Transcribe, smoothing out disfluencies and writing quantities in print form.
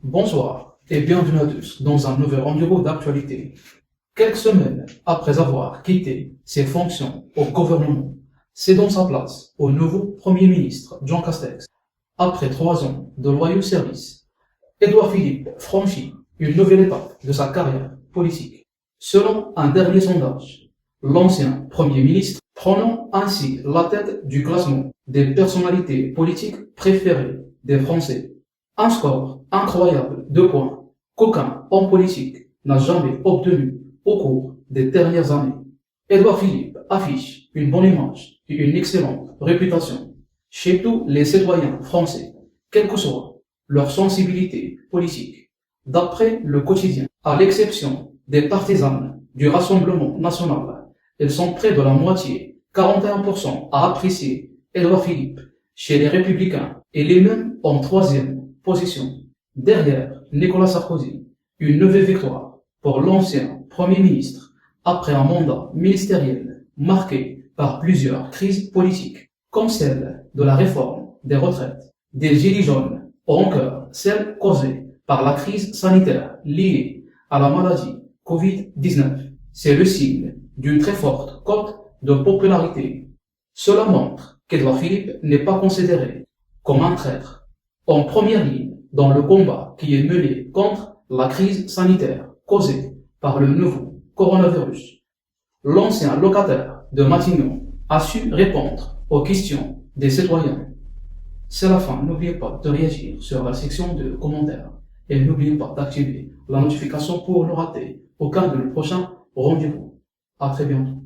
Bonsoir et bienvenue à tous dans un nouvel rendez-vous d'actualité. Quelques semaines après avoir quitté ses fonctions au gouvernement, cédant sa place au nouveau Premier ministre Jean Castex. Après 3 ans de loyaux services, Édouard Philippe franchit une nouvelle étape de sa carrière politique. Selon un dernier sondage, l'ancien Premier ministre prenant ainsi la tête du classement des personnalités politiques préférées des Français. Un score incroyable de points qu'aucun homme politique n'a jamais obtenu au cours des dernières années. Édouard Philippe affiche une bonne image et une excellente réputation chez tous les citoyens français, quelle que soit leur sensibilité politique. D'après le quotidien, à l'exception des partisans du Rassemblement national, ils sont près de la moitié, 41%, à apprécier Édouard Philippe chez les Républicains et les mêmes en troisième position. Derrière Nicolas Sarkozy, une nouvelle victoire pour l'ancien Premier ministre après un mandat ministériel marqué par plusieurs crises politiques, comme celle de la réforme des retraites, des gilets jaunes ou encore celle causée par la crise sanitaire liée à la maladie Covid-19. C'est le signe d'une très forte cote de popularité. Cela montre qu'Édouard Philippe n'est pas considéré comme un traître en première ligne dans le combat qui est mené contre la crise sanitaire causée par le nouveau coronavirus. L'ancien locataire de Matignon a su répondre aux questions des citoyens. C'est la fin, n'oubliez pas de réagir sur la section de commentaires et n'oubliez pas d'activer la notification pour ne rater aucun de nos prochains rendez-vous. À très bientôt.